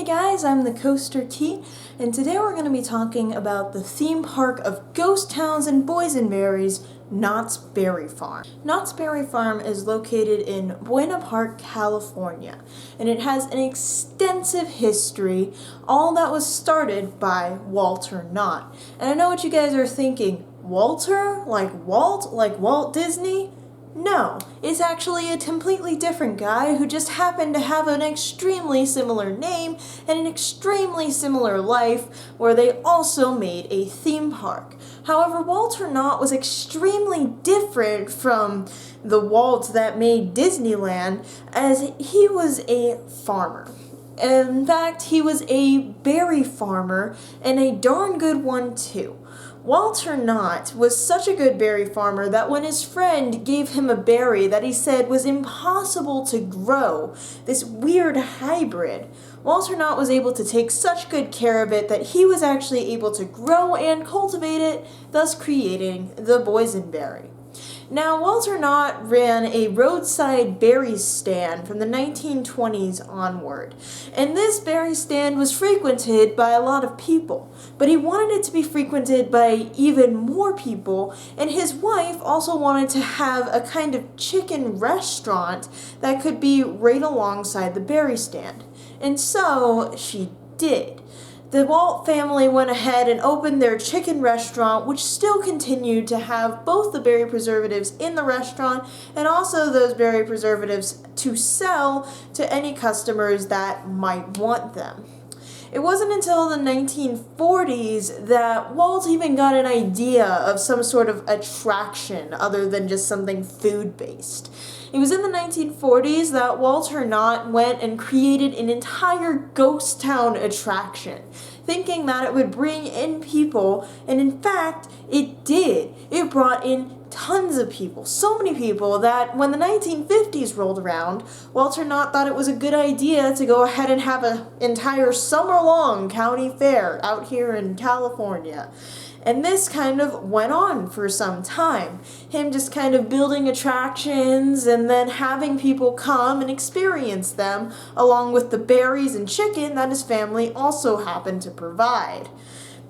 Hey guys, I'm the CoasterKeet, and today we're going to be talking about the theme park of Ghost Towns and Boysenberries, Knott's Berry Farm. Knott's Berry Farm is located in Buena Park, California, and it has an extensive history, all that was started by Walter Knott. And I know what you guys are thinking, Walter? Like Walt? Like Walt Disney? No, it's actually a completely different guy who just happened to have an extremely similar name and an extremely similar life where they also made a theme park. However, Walter Knott was extremely different from the Walt that made Disneyland, as he was a farmer. In fact, he was a berry farmer, and a darn good one too. Walter Knott was such a good berry farmer that when his friend gave him a berry that he said was impossible to grow, this weird hybrid, Walter Knott was able to take such good care of it that he was actually able to grow and cultivate it, thus creating the boysenberry. Now, Walter Knott ran a roadside berry stand from the 1920s onward, and this berry stand was frequented by a lot of people, but he wanted it to be frequented by even more people, and his wife also wanted to have a kind of chicken restaurant that could be right alongside the berry stand, and so she did. The Walt family went ahead and opened their chicken restaurant, which still continued to have both the berry preservatives in the restaurant and also those berry preservatives to sell to any customers that might want them. It wasn't until the 1940s that Walt even got an idea of some sort of attraction other than just something food-based. It was in the 1940s that Walter Knott went and created an entire ghost town attraction, thinking that it would bring in people, and in fact, it did. It brought in tons of people, so many people that when the 1950s rolled around, Walter Knott thought it was a good idea to go ahead and have an entire summer-long county fair out here in California. And this kind of went on for some time. Him just kind of building attractions and then having people come and experience them, along with the berries and chicken that his family also happened to provide.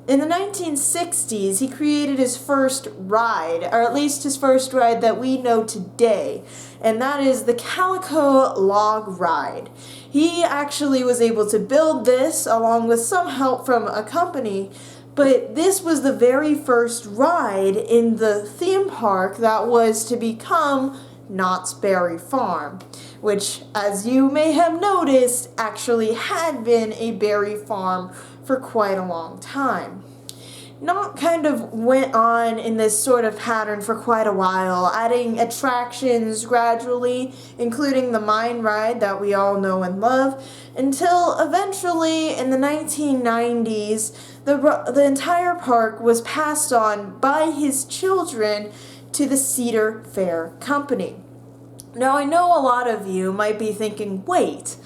In the 1960s, he created his first ride, or at least his first ride that we know today, and that is the Calico Log Ride. He actually was able to build this along with some help from a company, but this was the very first ride in the theme park that was to become Knott's Berry Farm, which, as you may have noticed, actually had been a berry farm for quite a long time. Knott kind of went on in this sort of pattern for quite a while, adding attractions gradually, including the mine ride that we all know and love, until eventually in the 1990s, the entire park was passed on by his children to the Cedar Fair Company. Now, I know a lot of you might be thinking, wait,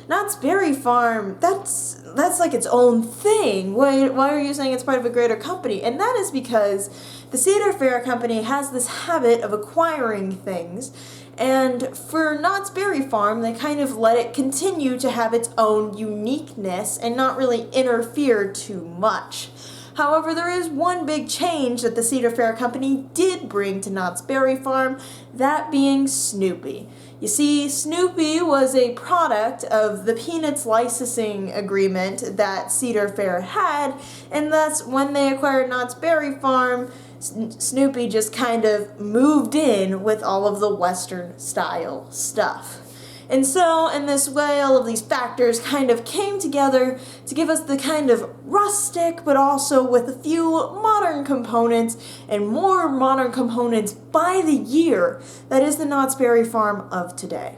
Knott's Berry Farm, that's like its own thing. Why are you saying it's part of a greater company? And that is because the Cedar Fair Company has this habit of acquiring things, and for Knott's Berry Farm, they kind of let it continue to have its own uniqueness and not really interfere too much. However, there is one big change that the Cedar Fair Company did bring to Knott's Berry Farm, that being Snoopy. You see, Snoopy was a product of the Peanuts licensing agreement that Cedar Fair had, and thus when they acquired Knott's Berry Farm, Snoopy just kind of moved in with all of the Western style stuff. And so, in this way, all of these factors kind of came together to give us the kind of rustic, but also with a few modern components, and more modern components by the year, that is the Knott's Berry Farm of today.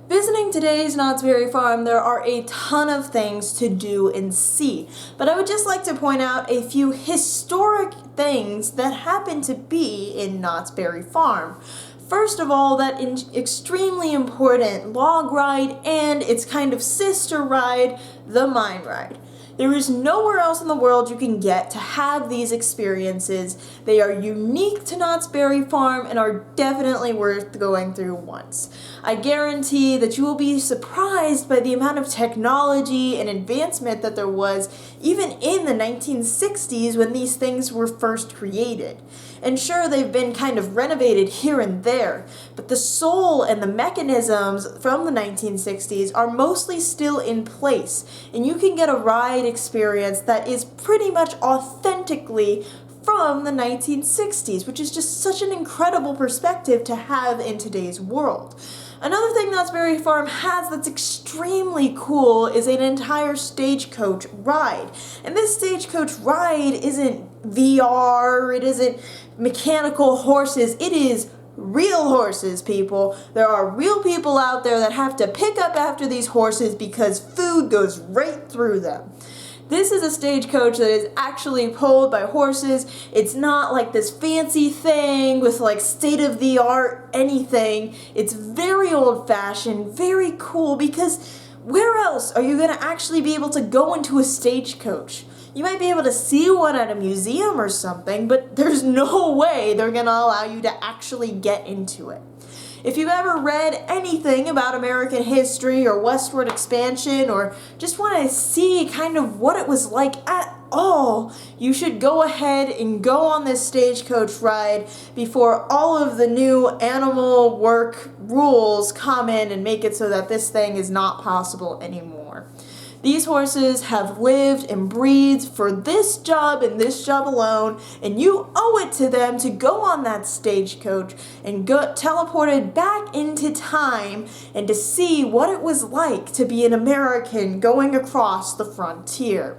Visiting today's Knott's Berry Farm, there are a ton of things to do and see, but I would just like to point out a few historic things that happen to be in Knott's Berry Farm. First of all, that extremely important log ride and its kind of sister ride, the mine ride. There is nowhere else in the world you can get to have these experiences. They are unique to Knott's Berry Farm and are definitely worth going through once. I guarantee that you will be surprised by the amount of technology and advancement that there was even in the 1960s when these things were first created. And sure, they've been kind of renovated here and there, but the soul and the mechanisms from the 1960s are mostly still in place, and you can get a ride experience that is pretty much authentically from the 1960s, which is just such an incredible perspective to have in today's world. Another thing Knott's Berry Farm has that's extremely cool is an entire stagecoach ride. And this stagecoach ride isn't VR, it isn't mechanical horses, it is real horses, people. There are real people out there that have to pick up after these horses because food goes right through them. This is a stagecoach that is actually pulled by horses. It's not like this fancy thing with like state-of-the-art anything. It's very old-fashioned, very cool, because where else are you going to actually be able to go into a stagecoach? You might be able to see one at a museum or something, but there's no way they're going to allow you to actually get into it. If you've ever read anything about American history or westward expansion, or just want to see kind of what it was like at all, you should go ahead and go on this stagecoach ride before all of the new animal work rules come in and make it so that this thing is not possible anymore. These horses have lived and breathed for this job and this job alone, and you owe it to them to go on that stagecoach and get teleported back into time and to see what it was like to be an American going across the frontier.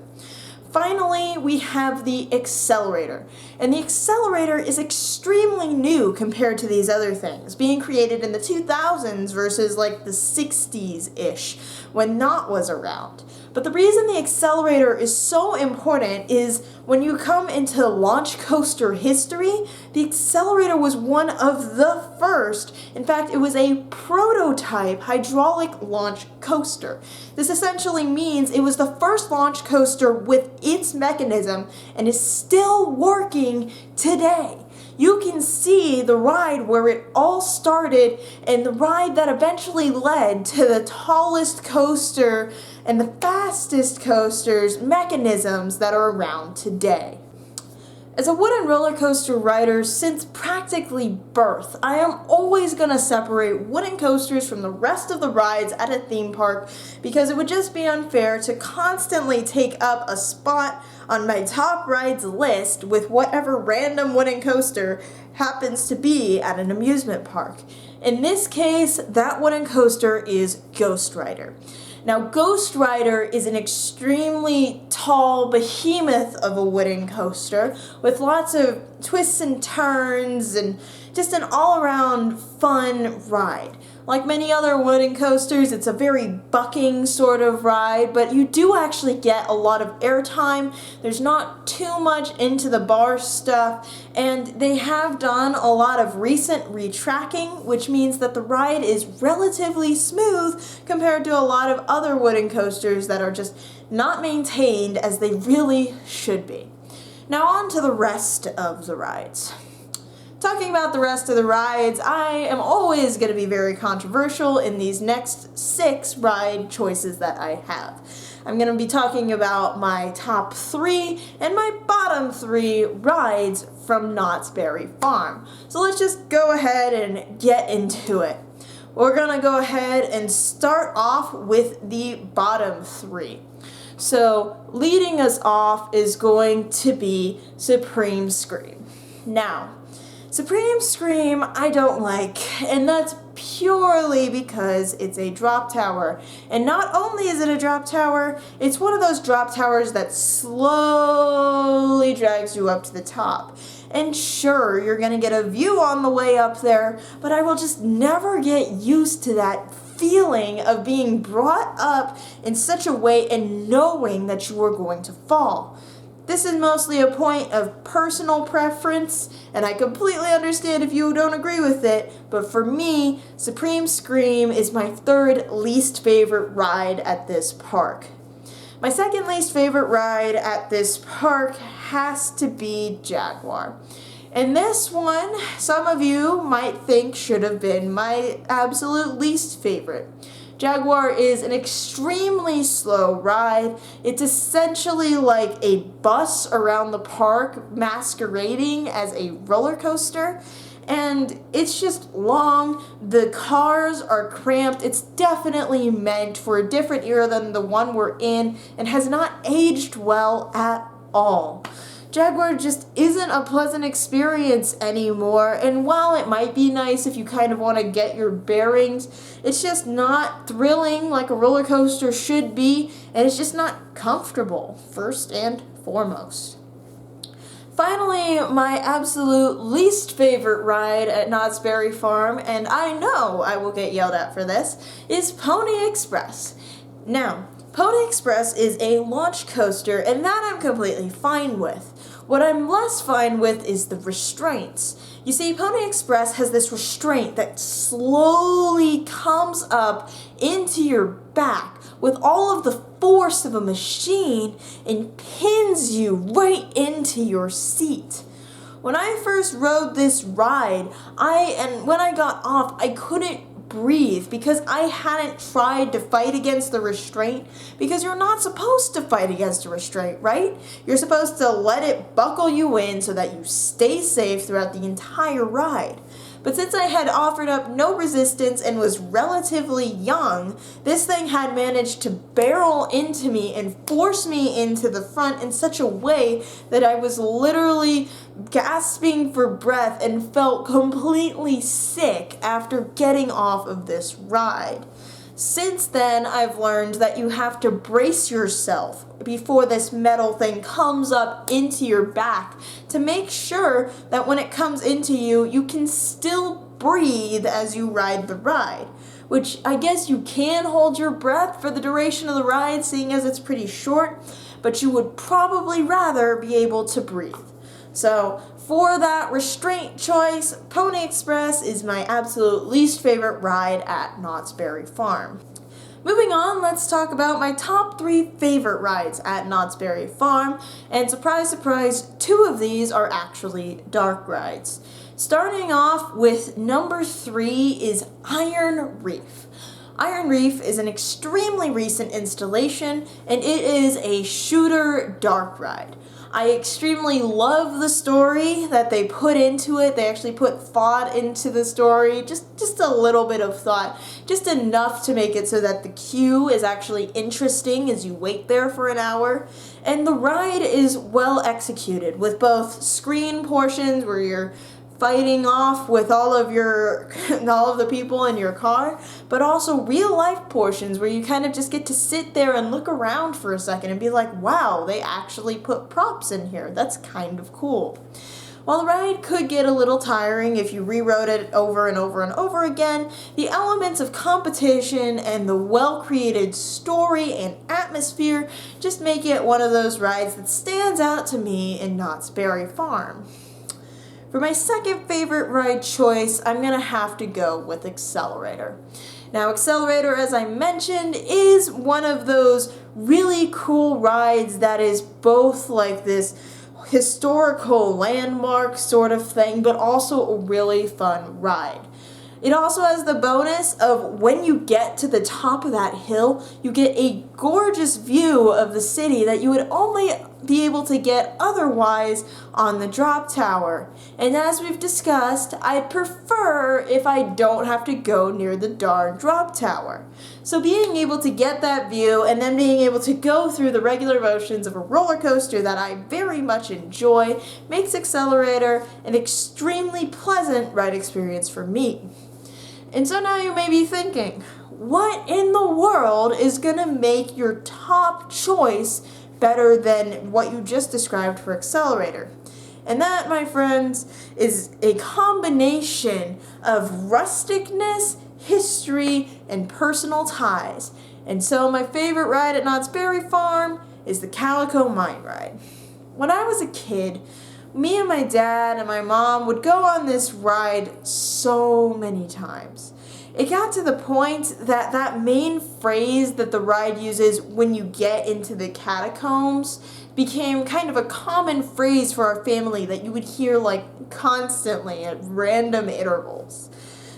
Finally, we have the accelerator. And the accelerator is extremely new compared to these other things, being created in the 2000s versus like the 60s-ish when Knott was around. But the reason the accelerator is so important is when you come into launch coaster history, the accelerator was one of the first. In fact, it was a prototype hydraulic launch coaster. This essentially means it was the first launch coaster with its mechanism and is still working today. You can see the ride where it all started and the ride that eventually led to the tallest coaster and the fastest coasters mechanisms that are around today. As a wooden roller coaster rider since practically birth, I am always going to separate wooden coasters from the rest of the rides at a theme park because it would just be unfair to constantly take up a spot on my top rides list with whatever random wooden coaster happens to be at an amusement park. In this case, that wooden coaster is Ghost Rider. Now, Ghost Rider is an extremely tall behemoth of a wooden coaster with lots of twists and turns and just an all-around fun ride. Like many other wooden coasters, it's a very bucking sort of ride, but you do actually get a lot of airtime. There's not too much into the bar stuff, and they have done a lot of recent retracking, which means that the ride is relatively smooth compared to a lot of other wooden coasters that are just not maintained as they really should be. Now on to the rest of the rides. Talking about the rest of the rides, I am always going to be very controversial in these next 6 ride choices that I have. I'm going to be talking about my top 3 and my bottom 3 rides from Knott's Berry Farm. So let's just go ahead and get into it. We're going to go ahead and start off with the bottom 3. So leading us off is going to be Supreme Scream. Now, Supreme Scream I don't like, and that's purely because it's a drop tower. And not only is it a drop tower, it's one of those drop towers that slowly drags you up to the top. And sure, you're going to get a view on the way up there, but I will just never get used to that feeling of being brought up in such a way and knowing that you are going to fall. This is mostly a point of personal preference, and I completely understand if you don't agree with it, but for me, Supreme Scream is my 3rd least favorite ride at this park. My second least favorite ride at this park has to be Jaguar. And this one, some of you might think should have been my absolute least favorite. Jaguar is an extremely slow ride. It's essentially like a bus around the park masquerading as a roller coaster. And it's just long, the cars are cramped, it's definitely meant for a different era than the one we're in, and has not aged well at all. Jaguar just isn't a pleasant experience anymore, and while it might be nice if you kind of want to get your bearings, it's just not thrilling like a roller coaster should be, and it's just not comfortable, first and foremost. Finally, my absolute least favorite ride at Knott's Berry Farm, and I know I will get yelled at for this, is Pony Express. Now, Pony Express is a launch coaster, and that I'm completely fine with. What I'm less fine with is the restraints. You see, Pony Express has this restraint that slowly comes up into your back with all of the force of a machine and pins you right into your seat. When I first rode this ride, when I got off, I couldn't breathe because I hadn't tried to fight against the restraint, because you're not supposed to fight against a restraint, right? You're supposed to let it buckle you in so that you stay safe throughout the entire ride. But since I had offered up no resistance and was relatively young, this thing had managed to barrel into me and force me into the front in such a way that I was literally gasping for breath and felt completely sick after getting off of this ride. Since then, I've learned that you have to brace yourself before this metal thing comes up into your back to make sure that when it comes into you, you can still breathe as you ride the ride. Which I guess you can hold your breath for the duration of the ride, seeing as it's pretty short, but you would probably rather be able to breathe. So, for that restraint choice, Pony Express is my absolute least favorite ride at Knott's Berry Farm. Moving on, let's talk about my top 3 favorite rides at Knott's Berry Farm, and surprise, surprise, 2 of these are actually dark rides. Starting off with number 3 is Iron Reef. Iron Reef is an extremely recent installation, and it is a shooter dark ride. I extremely love the story that they put into it. They actually put thought into the story, just a little bit of thought, just enough to make it so that the queue is actually interesting as you wait there for an hour. And the ride is well executed with both screen portions where you're fighting off with all of the people in your car, but also real life portions where you kind of just get to sit there and look around for a second and be like, wow, they actually put props in here. That's kind of cool. While the ride could get a little tiring if you rewrote it over and over and over again, the elements of competition and the well-created story and atmosphere just make it one of those rides that stands out to me in Knott's Berry Farm. For my second favorite ride choice, I'm going to have to go with Accelerator. Now, Accelerator, as I mentioned, is one of those really cool rides that is both like this historical landmark sort of thing, but also a really fun ride. It also has the bonus of when you get to the top of that hill, you get a gorgeous view of the city that you would only be able to get otherwise on the drop tower. And as we've discussed, I'd prefer if I don't have to go near the darn drop tower. So being able to get that view and then being able to go through the regular motions of a roller coaster that I very much enjoy makes Accelerator an extremely pleasant ride experience for me. And so now you may be thinking, what in the world is going to make your top choice better than what you just described for Accelerator? And that, my friends, is a combination of rusticness, history, and personal ties. And so my favorite ride at Knott's Berry Farm is the Calico Mine Ride. When I was a kid, me and my dad and my mom would go on this ride so many times. it got to the point that that main phrase that the ride uses, when you get into the catacombs, became kind of a common phrase for our family that you would hear like constantly at random intervals.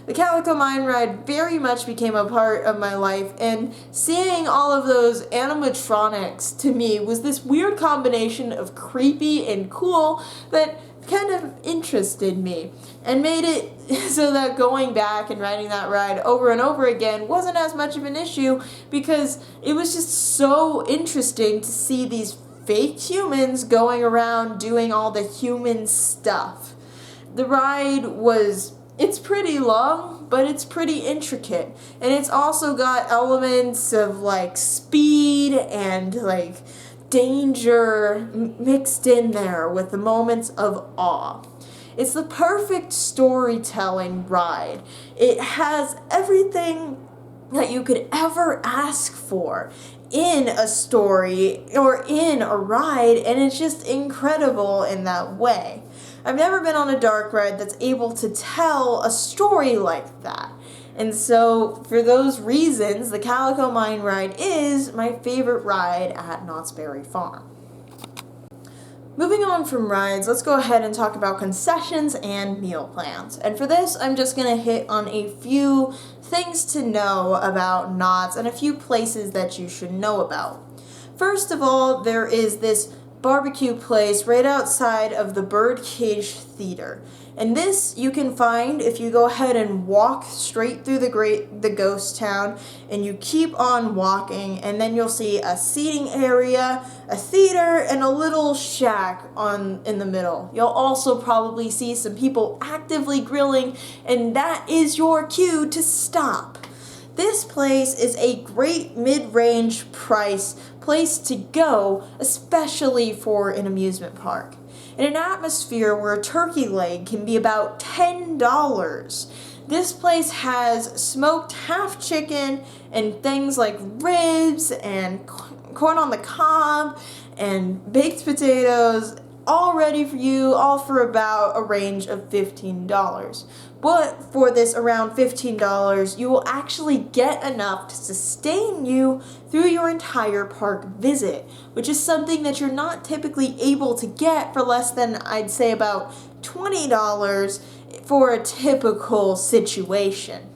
The Calico Mine ride very much became a part of my life, and seeing all of those animatronics to me was this weird combination of creepy and cool that kind of interested me and made it so that going back and riding that ride over and over again wasn't as much of an issue, because it was just so interesting to see these fake humans going around doing all the human stuff. The ride it's pretty long, but it's pretty intricate. And it's also got elements of like speed and like danger mixed in there with the moments of awe. It's the perfect storytelling ride. It has everything that you could ever ask for in a story or in a ride, and it's just incredible in that way. I've never been on a dark ride that's able to tell a story like that. And so, for those reasons, the Calico Mine ride is my favorite ride at Knott's Berry Farm. Moving on from rides, let's go ahead and talk about concessions and meal plans. And for this, I'm just going to hit on a few things to know about Knott's and a few places that you should know about. First of all, there is this barbecue place right outside of the Birdcage Theater. And this you can find if you go ahead and walk straight through the ghost town, and you keep on walking, and then you'll see a seating area, a theater, and a little shack in the middle. You'll also probably see some people actively grilling, and that is your cue to stop. This place is a great mid-range place to go, especially for an amusement park. In an atmosphere where a turkey leg can be about $10, this place has smoked half chicken and things like ribs and corn on the cob and baked potatoes, all ready for you, all for about a range of $15. But for this around $15, you will actually get enough to sustain you through your entire park visit, which is something that you're not typically able to get for less than, I'd say, about $20 for a typical situation.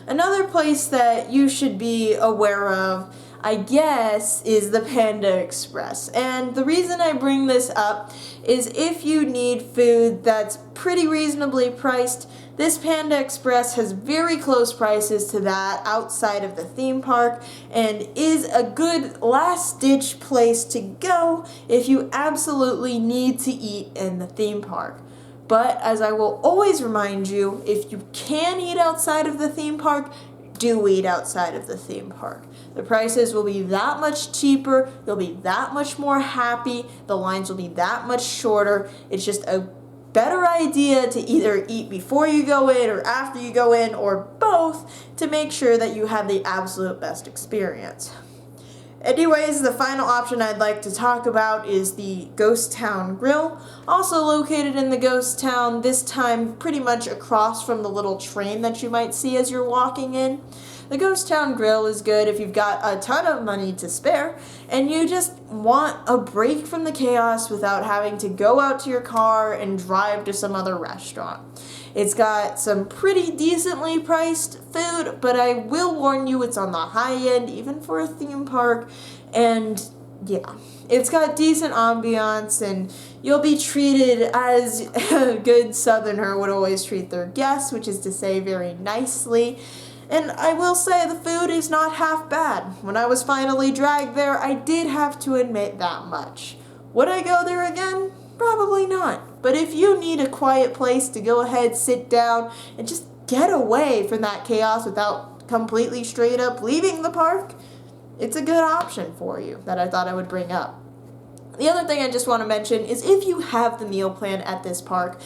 Another place that you should be aware of, I guess, is the Panda Express. And the reason I bring this up is if you need food that's pretty reasonably priced, this Panda Express has very close prices to that outside of the theme park, and is a good last-ditch place to go if you absolutely need to eat in the theme park. But as I will always remind you, if you can eat outside of the theme park, do eat outside of the theme park. The prices will be that much cheaper, you'll be that much more happy, the lines will be that much shorter. It's just a better idea to either eat before you go in or after you go in, or both, to make sure that you have the absolute best experience. Anyways, the final option I'd like to talk about is the Ghost Town Grill, also located in the Ghost Town, this time pretty much across from the little train that you might see as you're walking in. The Ghost Town Grill is good if you've got a ton of money to spare and you just want a break from the chaos without having to go out to your car and drive to some other restaurant. It's got some pretty decently priced food, but I will warn you it's on the high end even for a theme park, and yeah, it's got decent ambiance and you'll be treated as a good southerner would always treat their guests, which is to say very nicely. And I will say the food is not half bad. When I was finally dragged there, I did have to admit that much. Would I go there again? Probably not. But if you need a quiet place to go ahead, sit down, and just get away from that chaos without completely straight up leaving the park, it's a good option for you that I thought I would bring up. The other thing I just want to mention is if you have the meal plan at this park,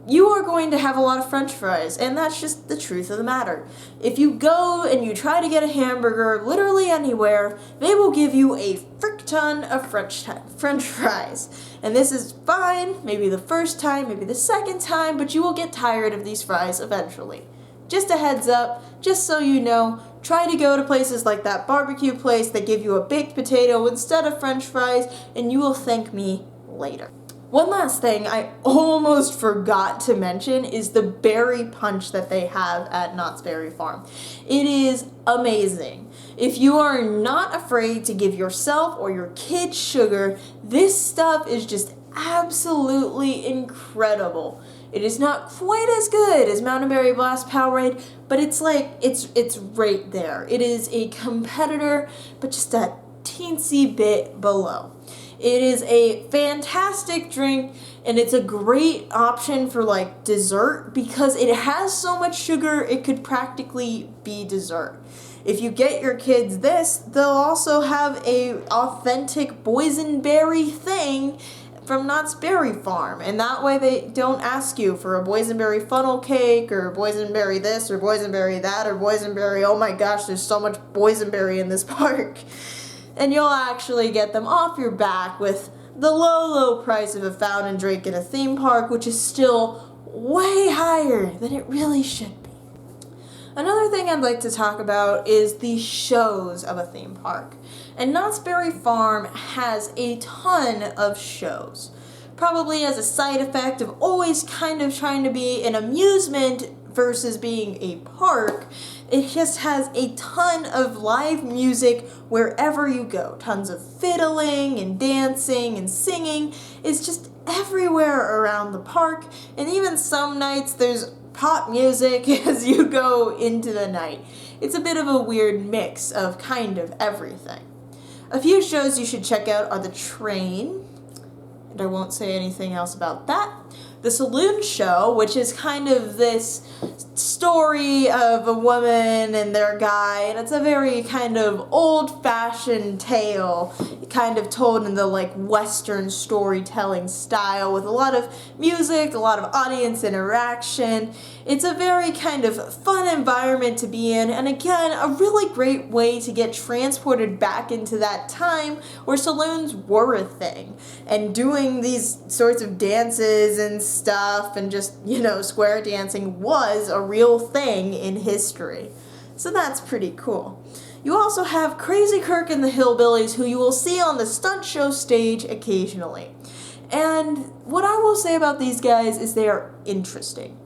you are going to have a lot of french fries, and that's just the truth of the matter. If you go and you try to get a hamburger literally anywhere, they will give you a frick ton of french fries. And this is fine, maybe the first time, maybe the second time, but you will get tired of these fries eventually. just a heads up, just so you know, try to go to places like that barbecue place that give you a baked potato instead of french fries, and you will thank me later. One last thing I almost forgot to mention is the berry punch that they have at Knott's Berry Farm. It is amazing. If you are not afraid to give yourself or your kids sugar, this stuff is just absolutely incredible. It is not quite as good as Mountain Berry Blast Powerade, but it's right there. It is a competitor, but just a teensy bit below. It is a fantastic drink, and it's a great option for like dessert because it has so much sugar it could practically be dessert. If you get your kids this, they'll also have a authentic boysenberry thing from Knott's Berry Farm, and that way they don't ask you for a boysenberry funnel cake or boysenberry this or boysenberry that or boysenberry, oh my gosh, there's so much boysenberry in this park. And you'll actually get them off your back with the low price of a fountain drink in a theme park, which is still way higher than it really should be. Another thing I'd like to talk about is the shows of a theme park. And Knott's Berry Farm has a ton of shows. Probably as a side effect of always kind of trying to be an amusement versus being a park, it just has a ton of live music wherever you go. Tons of fiddling and dancing and singing. It's just everywhere around the park, and even some nights there's pop music as you go into the night. It's a bit of a weird mix of kind of everything. A few shows you should check out are the train, and I won't say anything else about that. The saloon show, which is kind of this story of a woman and their guy, and it's a very kind of old-fashioned tale, kind of told in the like Western storytelling style with a lot of music, a lot of audience interaction. It's a very kind of fun environment to be in, and again, a really great way to get transported back into that time where saloons were a thing, and doing these sorts of dances and stuff and just, square dancing was a real thing in history. So that's pretty cool. You also have Crazy Kirk and the Hillbillies, who you will see on the stunt show stage occasionally. And what I will say about these guys is they are interesting.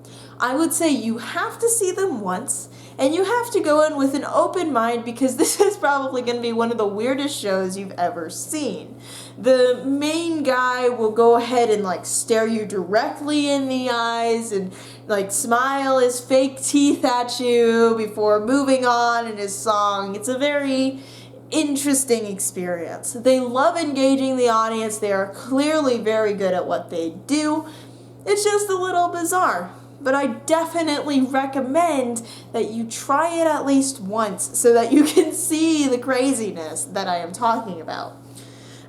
I would say you have to see them once, and you have to go in with an open mind because this is probably going to be one of the weirdest shows you've ever seen. The main guy will go ahead and stare you directly in the eyes and smile his fake teeth at you before moving on in his song. It's a very interesting experience. They love engaging the audience. They are clearly very good at what they do. It's just a little bizarre. But I definitely recommend that you try it at least once so that you can see the craziness that I am talking about.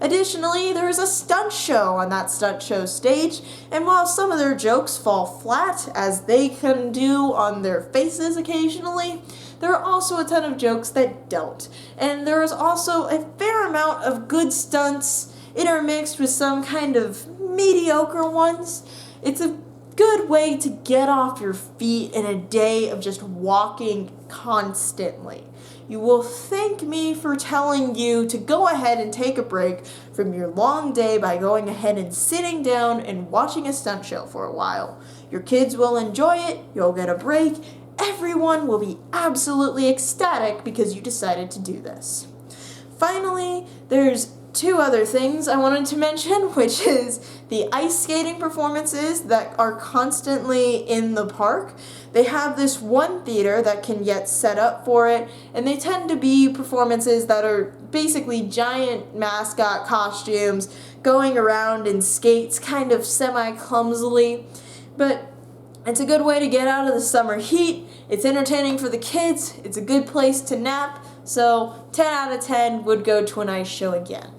Additionally, there is a stunt show on that stunt show stage, and while some of their jokes fall flat, as they can do on their faces occasionally, there are also a ton of jokes that don't. And there is also a fair amount of good stunts intermixed with some kind of mediocre ones. It's a good way to get off your feet in a day of just walking constantly. You will thank me for telling you to go ahead and take a break from your long day by going ahead and sitting down and watching a stunt show for a while. Your kids will enjoy it, you'll get a break, everyone will be absolutely ecstatic because you decided to do this. Finally, there's two other things I wanted to mention, which is the ice skating performances that are constantly in the park. They have this one theater that can get set up for it, and they tend to be performances that are basically giant mascot costumes going around in skates kind of semi-clumsily, but it's a good way to get out of the summer heat. It's entertaining for the kids. It's a good place to nap, so 10 out of 10 would go to an ice show again.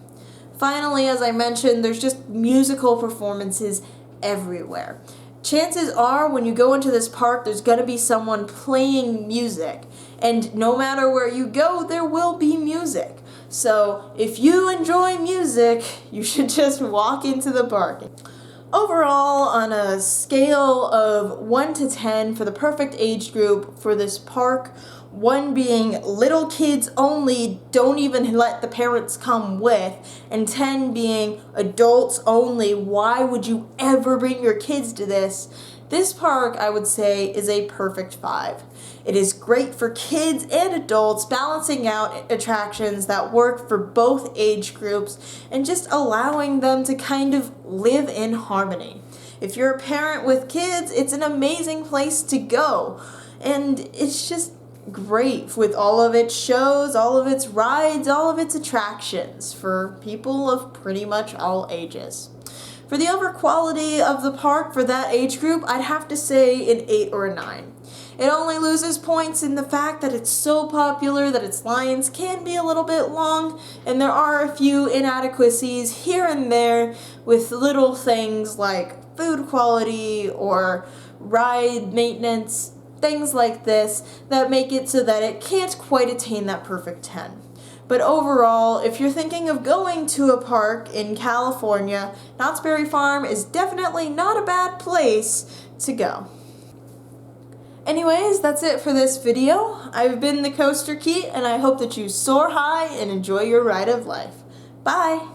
Finally, as I mentioned, there's just musical performances everywhere. Chances are when you go into this park, there's going to be someone playing music. And no matter where you go, there will be music. So if you enjoy music, you should just walk into the park. Overall, on a scale of 1 to 10 for the perfect age group for this park, 1 being little kids only, don't even let the parents come with, and 10 being adults only, why would you ever bring your kids to this? This park, I would say, is a perfect 5. It is great for kids and adults, balancing out attractions that work for both age groups and just allowing them to kind of live in harmony. If you're a parent with kids, it's an amazing place to go. And it's just great with all of its shows, all of its rides, all of its attractions for people of pretty much all ages. For the overall quality of the park for that age group, I'd have to say an 8 or a 9. It only loses points in the fact that it's so popular that its lines can be a little bit long, and there are a few inadequacies here and there with little things like food quality or ride maintenance, things like this that make it so that it can't quite attain that perfect 10. But overall, if you're thinking of going to a park in California, Knott's Berry Farm is definitely not a bad place to go. Anyways, that's it for this video. I've been the CoasterKeet, and I hope that you soar high and enjoy your ride of life. Bye!